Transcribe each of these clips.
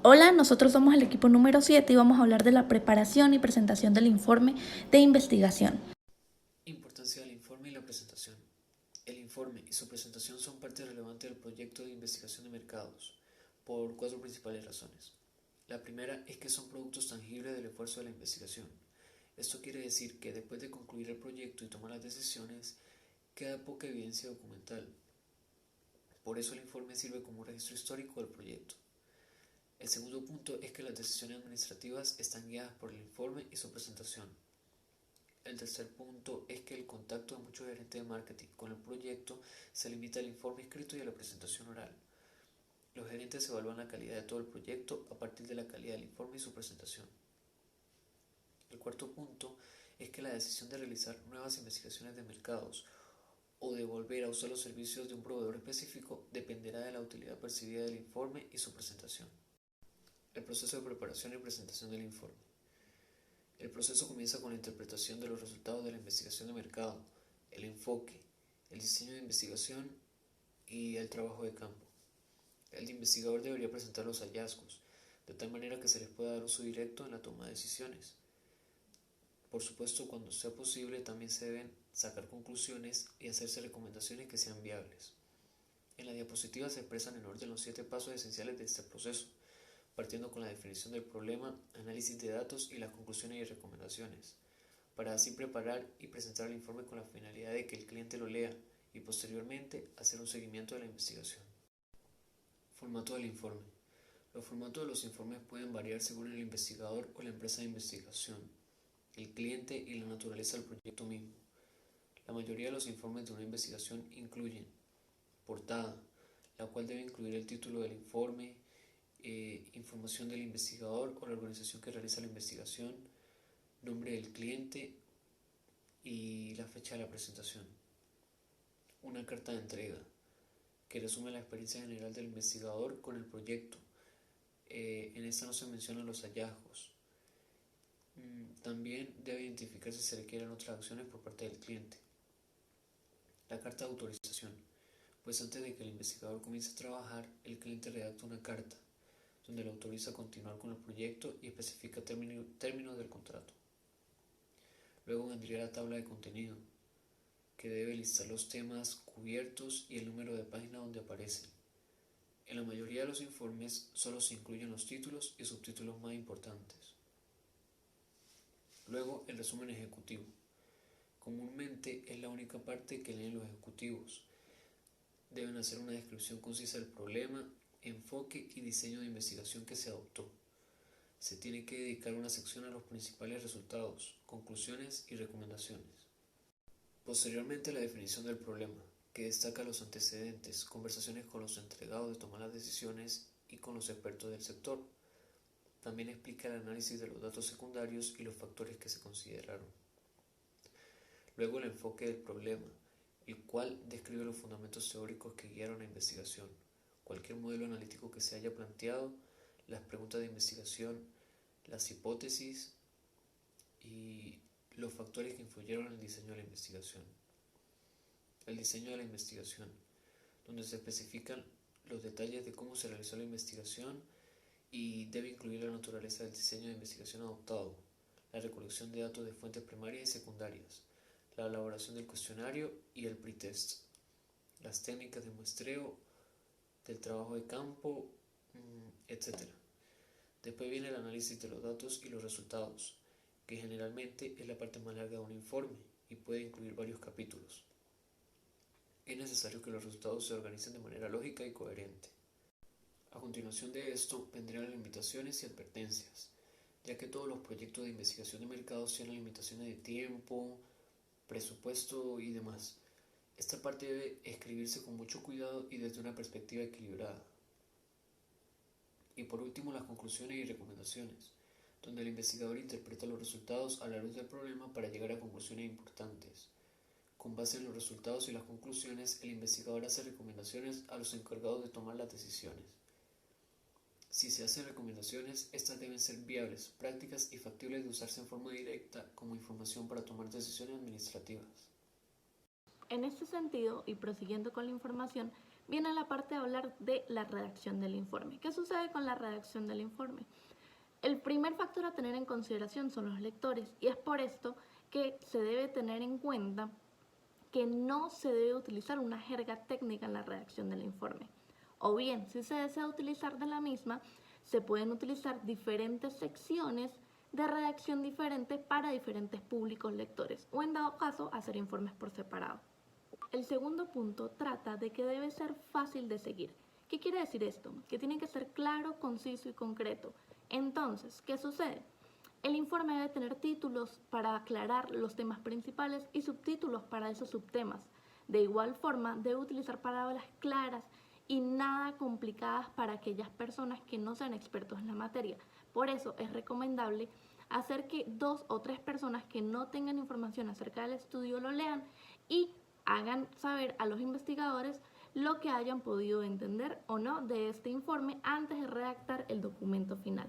Hola, nosotros somos el equipo número 7 y vamos a hablar de la preparación y presentación del informe de investigación. Importancia del informe y la presentación. El informe y su presentación son parte relevante del proyecto de investigación de mercados, por cuatro principales razones. La primera es que son productos tangibles del esfuerzo de la investigación. Esto quiere decir que después de concluir el proyecto y tomar las decisiones, queda poca evidencia documental. Por eso el informe sirve como un registro histórico del proyecto. El segundo punto es que las decisiones administrativas están guiadas por el informe y su presentación. El tercer punto es que el contacto de muchos gerentes de marketing con el proyecto se limita al informe escrito y a la presentación oral. Los gerentes evalúan la calidad de todo el proyecto a partir de la calidad del informe y su presentación. El cuarto punto es que la decisión de realizar nuevas investigaciones de mercados o de volver a usar los servicios de un proveedor específico dependerá de la utilidad percibida del informe y su presentación. El proceso de preparación y presentación del informe. El proceso comienza con la interpretación de los resultados de la investigación de mercado, el enfoque, el diseño de investigación y el trabajo de campo. El investigador debería presentar los hallazgos, de tal manera que se les pueda dar uso directo en la toma de decisiones. Por supuesto, cuando sea posible, también se deben sacar conclusiones y hacerse recomendaciones que sean viables. En la diapositiva se expresan en orden los 7 pasos esenciales de este proceso, partiendo con la definición del problema, análisis de datos y las conclusiones y recomendaciones, para así preparar y presentar el informe con la finalidad de que el cliente lo lea y posteriormente hacer un seguimiento de la investigación. Formato del informe. Los formatos de los informes pueden variar según el investigador o la empresa de investigación, el cliente y la naturaleza del proyecto mismo. La mayoría de los informes de una investigación incluyen portada, la cual debe incluir el título del informe, información del investigador o la organización que realiza la investigación, nombre del cliente y la fecha de la presentación. Una carta de entrega, que resume la experiencia general del investigador con el proyecto. En esta no se mencionan los hallazgos. También debe identificar si se requieren otras acciones por parte del cliente. La carta de autorización, pues antes de que el investigador comience a trabajar, el cliente redacta una carta donde le autoriza a continuar con el proyecto y especifica términos del contrato. Luego vendría la tabla de contenido, que debe listar los temas cubiertos y el número de página donde aparecen. En la mayoría de los informes solo se incluyen los títulos y subtítulos más importantes. Luego, el resumen ejecutivo. Comúnmente es la única parte que leen los ejecutivos. Deben hacer una descripción concisa del problema, enfoque y diseño de investigación que se adoptó. Se tiene que dedicar una sección a los principales resultados, conclusiones y recomendaciones. Posteriormente, la definición del problema, que destaca los antecedentes, conversaciones con los encargados de tomar las decisiones y con los expertos del sector. También explica el análisis de los datos secundarios y los factores que se consideraron. Luego el enfoque del problema, el cual describe los fundamentos teóricos que guiaron la investigación, cualquier modelo analítico que se haya planteado, las preguntas de investigación, las hipótesis y los factores que influyeron en el diseño de la investigación. El diseño de la investigación, donde se especifican los detalles de cómo se realizó la investigación y debe incluir la naturaleza del diseño de investigación adoptado, la recolección de datos de fuentes primarias y secundarias, la elaboración del cuestionario y el pretest, las técnicas de muestreo, del trabajo de campo, etc. Después viene el análisis de los datos y los resultados, que generalmente es la parte más larga de un informe y puede incluir varios capítulos. Es necesario que los resultados se organicen de manera lógica y coherente. A continuación de esto vendrían las limitaciones y advertencias, ya que todos los proyectos de investigación de mercados tienen limitaciones de tiempo, presupuesto y demás. Esta parte debe escribirse con mucho cuidado y desde una perspectiva equilibrada. Y por último, las conclusiones y recomendaciones, donde el investigador interpreta los resultados a la luz del problema para llegar a conclusiones importantes. Con base en los resultados y las conclusiones, el investigador hace recomendaciones a los encargados de tomar las decisiones. Si se hacen recomendaciones, estas deben ser viables, prácticas y factibles de usarse en forma directa como información para tomar decisiones administrativas. En este sentido, y prosiguiendo con la información, viene la parte de hablar de la redacción del informe. ¿Qué sucede con la redacción del informe? El primer factor a tener en consideración son los lectores y es por esto que se debe tener en cuenta que no se debe utilizar una jerga técnica en la redacción del informe. O bien, si se desea utilizar de la misma, se pueden utilizar diferentes secciones de redacción diferentes para diferentes públicos lectores o en dado caso hacer informes por separado. El segundo punto trata de que debe ser fácil de seguir. ¿Qué quiere decir esto? Que tiene que ser claro, conciso y concreto. Entonces, ¿qué sucede? El informe debe tener títulos para aclarar los temas principales y subtítulos para esos subtemas. De igual forma, debe utilizar palabras claras y nada complicadas para aquellas personas que no sean expertos en la materia. Por eso es recomendable hacer que 2 o 3 personas que no tengan información acerca del estudio lo lean y hagan saber a los investigadores lo que hayan podido entender o no de este informe antes de redactar el documento final.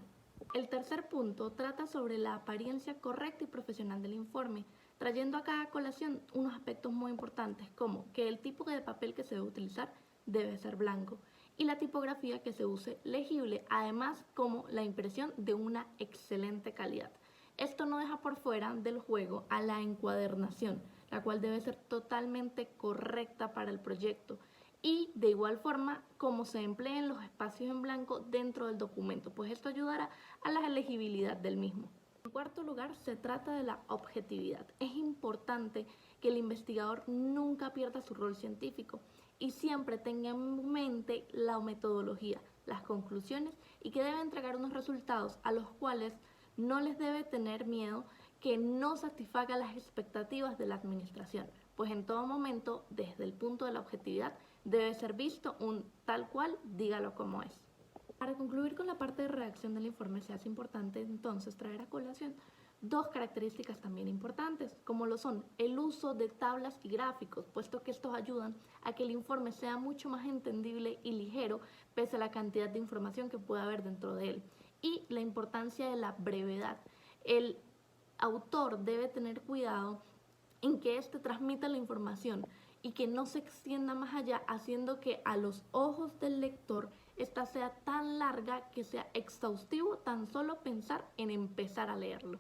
El tercer punto trata sobre la apariencia correcta y profesional del informe, trayendo acá a colación unos aspectos muy importantes como que el tipo de papel que se debe utilizar debe ser blanco y la tipografía que se use legible, además como la impresión de una excelente calidad. Esto no deja por fuera del juego a la encuadernación, la cual debe ser totalmente correcta para el proyecto y de igual forma como se empleen los espacios en blanco dentro del documento, pues esto ayudará a la legibilidad del mismo. En cuarto lugar, se trata de la objetividad. Es importante que el investigador nunca pierda su rol científico y siempre tenga en mente la metodología, las conclusiones y que debe entregar unos resultados a los cuales no les debe tener miedo que no satisfaga las expectativas de la administración, pues en todo momento, desde el punto de la objetividad, debe ser visto un tal cual, dígalo como es. Para concluir con la parte de redacción del informe, se hace importante entonces traer a colación 2 características también importantes, como lo son el uso de tablas y gráficos, puesto que estos ayudan a que el informe sea mucho más entendible y ligero, pese a la cantidad de información que pueda haber dentro de él, y la importancia de la brevedad. El autor debe tener cuidado en que éste transmita la información y que no se extienda más allá, haciendo que a los ojos del lector esta sea tan larga que sea exhaustivo tan solo pensar en empezar a leerlo.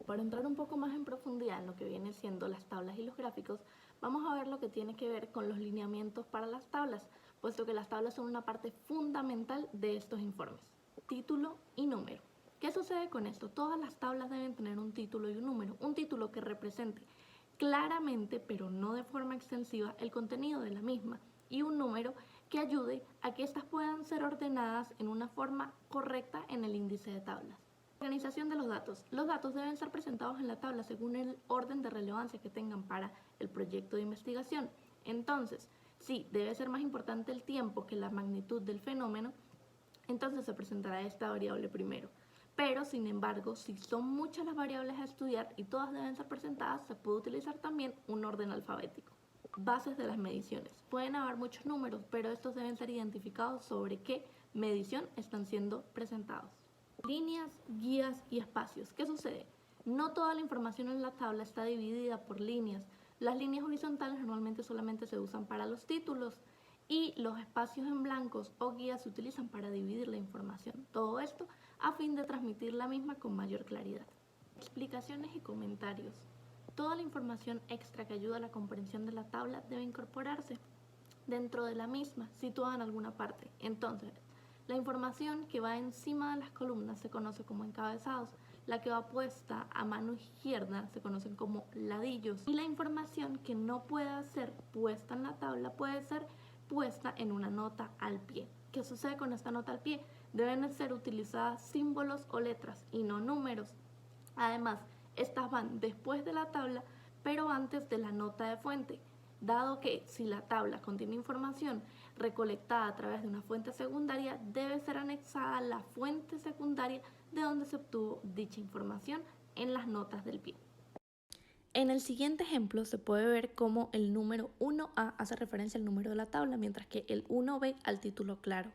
Para entrar un poco más en profundidad en lo que viene siendo las tablas y los gráficos, vamos a ver lo que tiene que ver con los lineamientos para las tablas, puesto que las tablas son una parte fundamental de estos informes. Título y número. ¿Qué sucede con esto? Todas las tablas deben tener un título y un número, un título que represente claramente, pero no de forma extensiva, el contenido de la misma y un número que ayude a que éstas puedan ser ordenadas en una forma correcta en el índice de tablas. Organización de los datos. Los datos deben ser presentados en la tabla según el orden de relevancia que tengan para el proyecto de investigación. Entonces, si debe ser más importante el tiempo que la magnitud del fenómeno, entonces se presentará esta variable primero. Pero, sin embargo, si son muchas las variables a estudiar y todas deben ser presentadas, se puede utilizar también un orden alfabético. Bases de las mediciones. Pueden haber muchos números, pero estos deben ser identificados sobre qué medición están siendo presentados. Líneas, guías y espacios. ¿Qué sucede? No toda la información en la tabla está dividida por líneas. Las líneas horizontales normalmente solamente se usan para los títulos y los espacios en blancos o guías se utilizan para dividir la información. Todo esto a fin de transmitir la misma con mayor claridad. Explicaciones y comentarios. Toda la información extra que ayuda a la comprensión de la tabla debe incorporarse dentro de la misma, situada en alguna parte. Entonces, la información que va encima de las columnas se conoce como encabezados, la que va puesta a mano izquierda se conocen como ladillos y la información que no pueda ser puesta en la tabla puede ser puesta en una nota al pie. ¿Qué sucede con esta nota al pie? Deben ser utilizadas símbolos o letras y no números. Además, estas van después de la tabla, pero antes de la nota de fuente, dado que si la tabla contiene información recolectada a través de una fuente secundaria, debe ser anexada la fuente secundaria de donde se obtuvo dicha información en las notas del pie. En el siguiente ejemplo se puede ver cómo el número 1A hace referencia al número de la tabla, mientras que el 1B al título claro.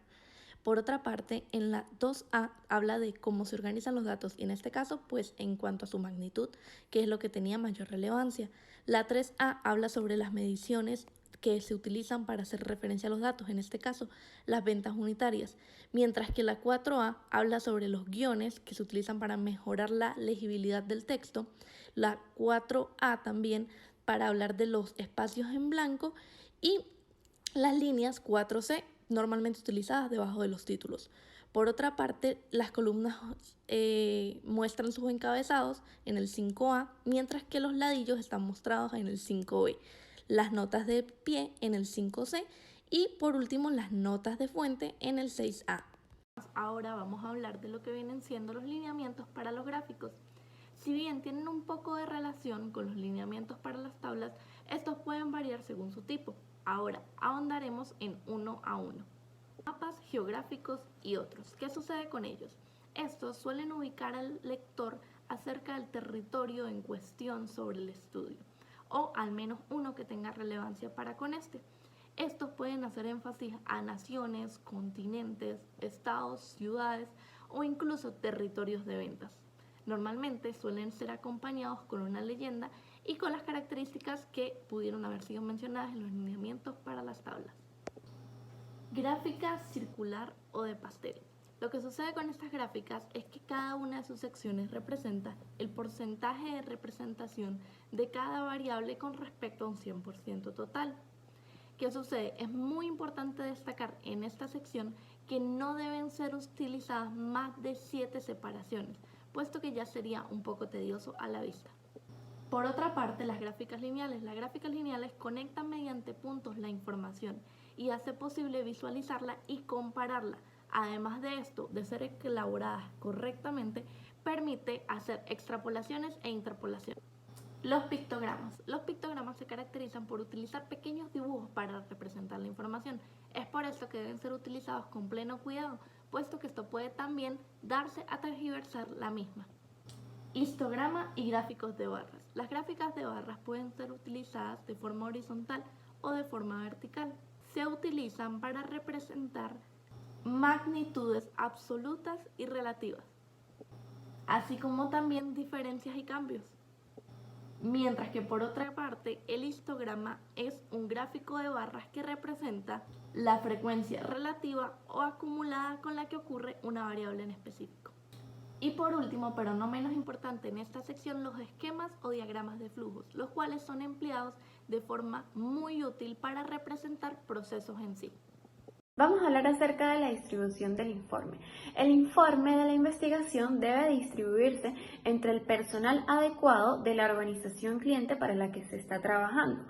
Por otra parte, en la 2A habla de cómo se organizan los datos y en este caso, pues en cuanto a su magnitud, que es lo que tenía mayor relevancia. La 3A habla sobre las mediciones que se utilizan para hacer referencia a los datos, en este caso las ventas unitarias, mientras que la 4A habla sobre los guiones que se utilizan para mejorar la legibilidad del texto, la 4A también para hablar de los espacios en blanco y las líneas 4C normalmente utilizadas debajo de los títulos. Por otra parte, las columnas muestran sus encabezados en el 5A, mientras que los ladillos están mostrados en el 5B, las notas de pie en el 5C y por último las notas de fuente en el 6A. Ahora vamos a hablar de lo que vienen siendo los lineamientos para los gráficos. Si bien tienen un poco de relación con los lineamientos para las tablas, estos pueden variar según su tipo. Ahora ahondaremos en uno a uno. Mapas geográficos y otros. ¿Qué sucede con ellos? Estos suelen ubicar al lector acerca del territorio en cuestión sobre el estudio, o al menos uno que tenga relevancia para con este. Estos pueden hacer énfasis a naciones, continentes, estados, ciudades o incluso territorios de ventas. Normalmente suelen ser acompañados con una leyenda y con las características que pudieron haber sido mencionadas en los lineamientos para las tablas. Gráfica circular o de pastel. Lo que sucede con estas gráficas es que cada una de sus secciones representa el porcentaje de representación de cada variable con respecto a un 100% total. ¿Qué sucede? Es muy importante destacar en esta sección que no deben ser utilizadas más de 7 separaciones, puesto que ya sería un poco tedioso a la vista. Por otra parte, las gráficas lineales. Las gráficas lineales conectan mediante puntos la información y hace posible visualizarla y compararla. Además de esto, de ser elaboradas correctamente, permite hacer extrapolaciones e interpolaciones. Los pictogramas. Los pictogramas se caracterizan por utilizar pequeños dibujos para representar la información. Es por esto que deben ser utilizados con pleno cuidado, puesto que esto puede también darse a tergiversar la misma. Histograma y gráficos de barras. Las gráficas de barras pueden ser utilizadas de forma horizontal o de forma vertical. Se utilizan para representar magnitudes absolutas y relativas, así como también diferencias y cambios. Mientras que por otra parte, el histograma es un gráfico de barras que representa la frecuencia relativa o acumulada con la que ocurre una variable en específico. Y por último, pero no menos importante en esta sección, los esquemas o diagramas de flujos, los cuales son empleados de forma muy útil para representar procesos en sí. Vamos a hablar acerca de la distribución del informe. El informe de la investigación debe distribuirse entre el personal adecuado de la organización cliente para la que se está trabajando,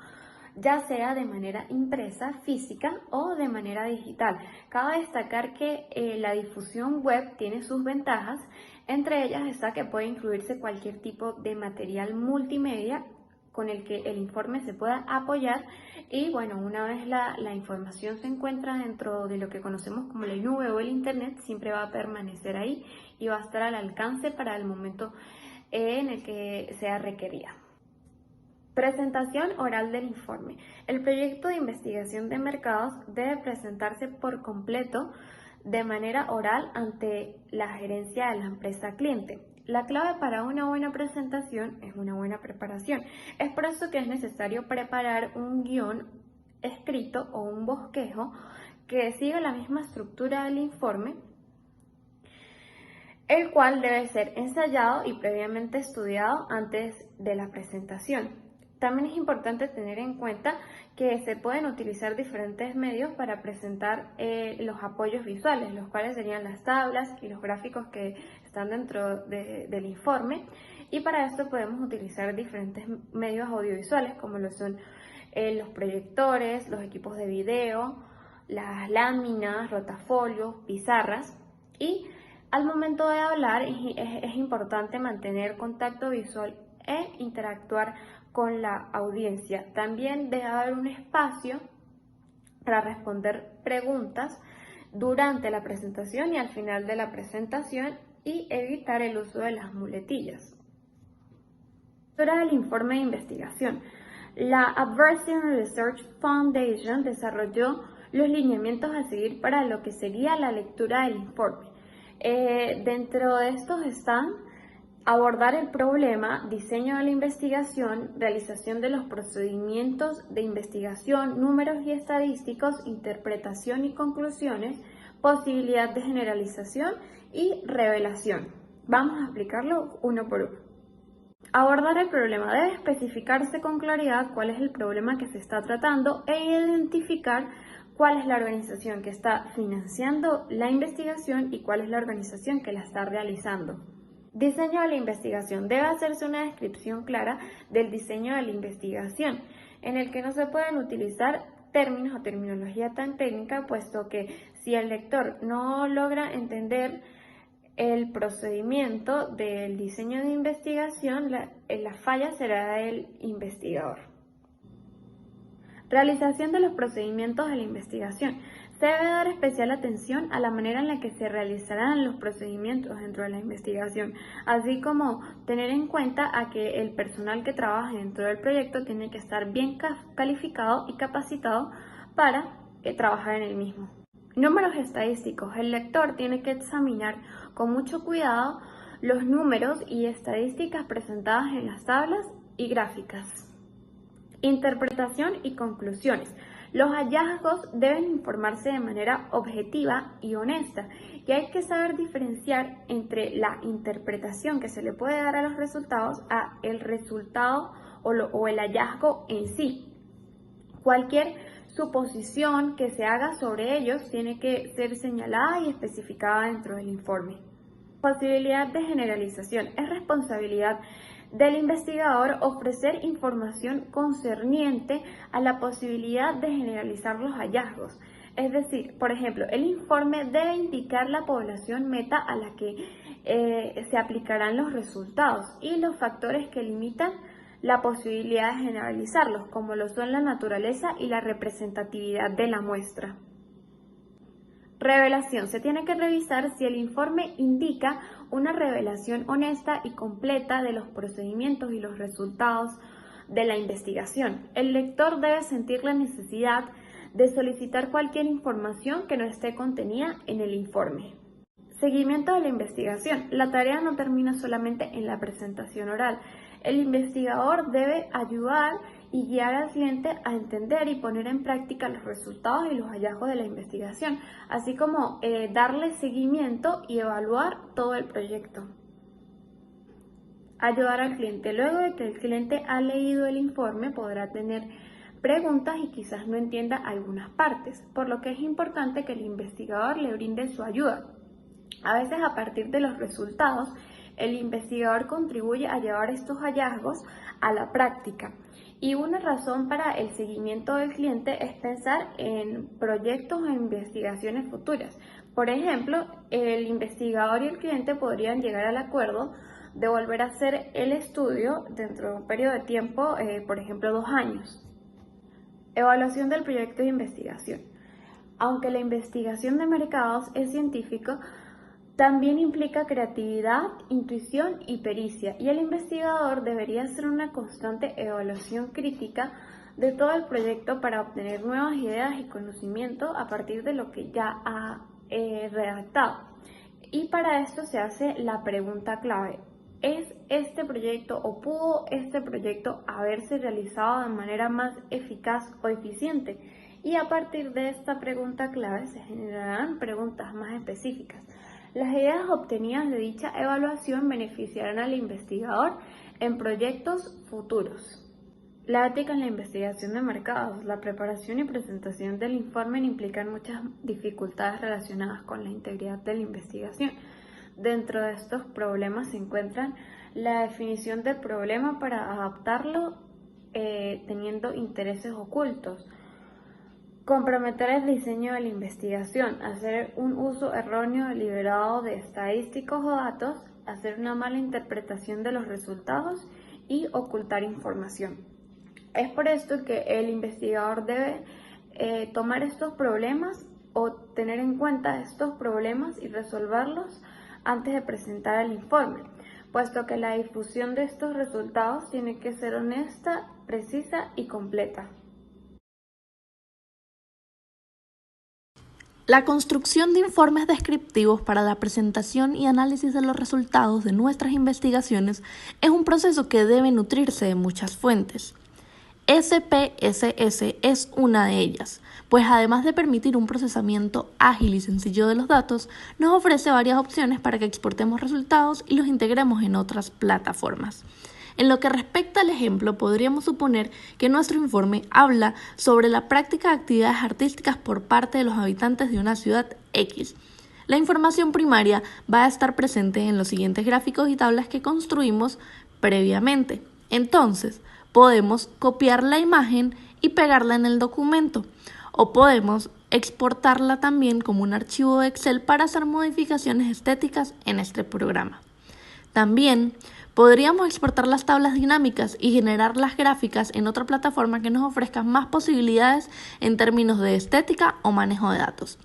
ya sea de manera impresa, física o de manera digital. Cabe destacar que la difusión web tiene sus ventajas, entre ellas está que puede incluirse cualquier tipo de material multimedia con el que el informe se pueda apoyar y bueno, una vez la información se encuentra dentro de lo que conocemos como la nube o el internet, siempre va a permanecer ahí y va a estar al alcance para el momento en el que sea requerida. Presentación oral del informe. El proyecto de investigación de mercados debe presentarse por completo de manera oral ante la gerencia de la empresa cliente. La clave para una buena presentación es una buena preparación. Es por eso que es necesario preparar un guión escrito o un bosquejo que siga la misma estructura del informe, el cual debe ser ensayado y previamente estudiado antes de la presentación. También es importante tener en cuenta que se pueden utilizar diferentes medios para presentar los apoyos visuales, los cuales serían las tablas y los gráficos que están dentro del informe. Y para esto podemos utilizar diferentes medios audiovisuales como lo son los proyectores, los equipos de video, las láminas, rotafolios, pizarras. Y al momento de hablar es importante mantener contacto visual e interactuar con la audiencia. También debe haber un espacio para responder preguntas durante la presentación y al final de la presentación y evitar el uso de las muletillas. Estructura del informe de investigación. La Adversarial Research Foundation desarrolló los lineamientos a seguir para lo que sería la lectura del informe. Dentro de estos están Abordar el problema, diseño de la investigación, realización de los procedimientos de investigación, números y estadísticos, interpretación y conclusiones, posibilidad de generalización y revelación. Vamos a explicarlo uno por uno. Abordar el problema. Debe especificarse con claridad cuál es el problema que se está tratando e identificar cuál es la organización que está financiando la investigación y cuál es la organización que la está realizando. Diseño de la investigación. Debe hacerse una descripción clara del diseño de la investigación, en el que no se pueden utilizar términos o terminología tan técnica, puesto que si el lector no logra entender el procedimiento del diseño de investigación, la falla será del investigador. Realización de los procedimientos de la investigación. Se debe dar especial atención a la manera en la que se realizarán los procedimientos dentro de la investigación, así como tener en cuenta a que el personal que trabaja dentro del proyecto tiene que estar bien calificado y capacitado para trabajar en el mismo. Números estadísticos. El lector tiene que examinar con mucho cuidado los números y estadísticas presentadas en las tablas y gráficas. Interpretación y conclusiones. Los hallazgos deben informarse de manera objetiva y honesta, y hay que saber diferenciar entre la interpretación que se le puede dar a los resultados a el resultado o el hallazgo en sí. Cualquier suposición que se haga sobre ellos tiene que ser señalada y especificada dentro del informe. Posibilidad de generalización. Es responsabilidad del investigador ofrecer información concerniente a la posibilidad de generalizar los hallazgos. Es decir, por ejemplo, el informe debe indicar la población meta a la que se aplicarán los resultados y los factores que limitan la posibilidad de generalizarlos, como lo son la naturaleza y la representatividad de la muestra. Revelación. Se tiene que revisar si el informe indica una revelación honesta y completa de los procedimientos y los resultados de la investigación. El lector debe sentir la necesidad de solicitar cualquier información que no esté contenida en el informe. Seguimiento de la investigación. La tarea no termina solamente en la presentación oral. El investigador debe ayudar y guiar al cliente a entender y poner en práctica los resultados y los hallazgos de la investigación, así como darle seguimiento y evaluar todo el proyecto. Ayudar al cliente. Luego de que el cliente ha leído el informe, podrá tener preguntas y quizás no entienda algunas partes, por lo que es importante que el investigador le brinde su ayuda. A veces, a partir de los resultados, el investigador contribuye a llevar estos hallazgos a la práctica. Y una razón para el seguimiento del cliente es pensar en proyectos o investigaciones futuras. Por ejemplo, el investigador y el cliente podrían llegar al acuerdo de volver a hacer el estudio dentro de un periodo de tiempo, por ejemplo, 2 años. Evaluación del proyecto de investigación. Aunque la investigación de mercados es científico, también implica creatividad, intuición y pericia, y el investigador debería hacer una constante evaluación crítica de todo el proyecto para obtener nuevas ideas y conocimiento a partir de lo que ya ha redactado. Y para esto se hace la pregunta clave: ¿es este proyecto o pudo este proyecto haberse realizado de manera más eficaz o eficiente? Y a partir de esta pregunta clave se generarán preguntas más específicas. Las ideas obtenidas de dicha evaluación beneficiarán al investigador en proyectos futuros. La ética en la investigación de mercados. La preparación y presentación del informe implican muchas dificultades relacionadas con la integridad de la investigación. Dentro de estos problemas se encuentran la definición del problema para adaptarlo teniendo intereses ocultos. Comprometer el diseño de la investigación, hacer un uso erróneo deliberado de estadísticos o datos, hacer una mala interpretación de los resultados y ocultar información. Es por esto que el investigador debe tomar estos problemas o tener en cuenta estos problemas y resolverlos antes de presentar el informe, puesto que la difusión de estos resultados tiene que ser honesta, precisa y completa. La construcción de informes descriptivos para la presentación y análisis de los resultados de nuestras investigaciones es un proceso que debe nutrirse de muchas fuentes. SPSS es una de ellas, pues además de permitir un procesamiento ágil y sencillo de los datos, nos ofrece varias opciones para que exportemos resultados y los integremos en otras plataformas. En lo que respecta al ejemplo, podríamos suponer que nuestro informe habla sobre la práctica de actividades artísticas por parte de los habitantes de una ciudad X. La información primaria va a estar presente en los siguientes gráficos y tablas que construimos previamente. Entonces, podemos copiar la imagen y pegarla en el documento, o podemos exportarla también como un archivo de Excel para hacer modificaciones estéticas en este programa. También podríamos exportar las tablas dinámicas y generar las gráficas en otra plataforma que nos ofrezca más posibilidades en términos de estética o manejo de datos.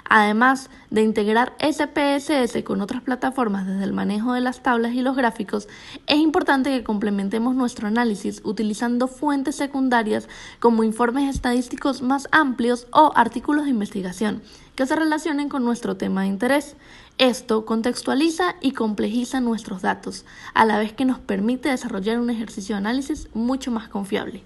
Además de integrar SPSS con otras plataformas desde el manejo de las tablas y los gráficos, es importante que complementemos nuestro análisis utilizando fuentes secundarias como informes estadísticos más amplios o artículos de investigación que se relacionen con nuestro tema de interés. Esto contextualiza y complejiza nuestros datos, a la vez que nos permite desarrollar un ejercicio de análisis mucho más confiable.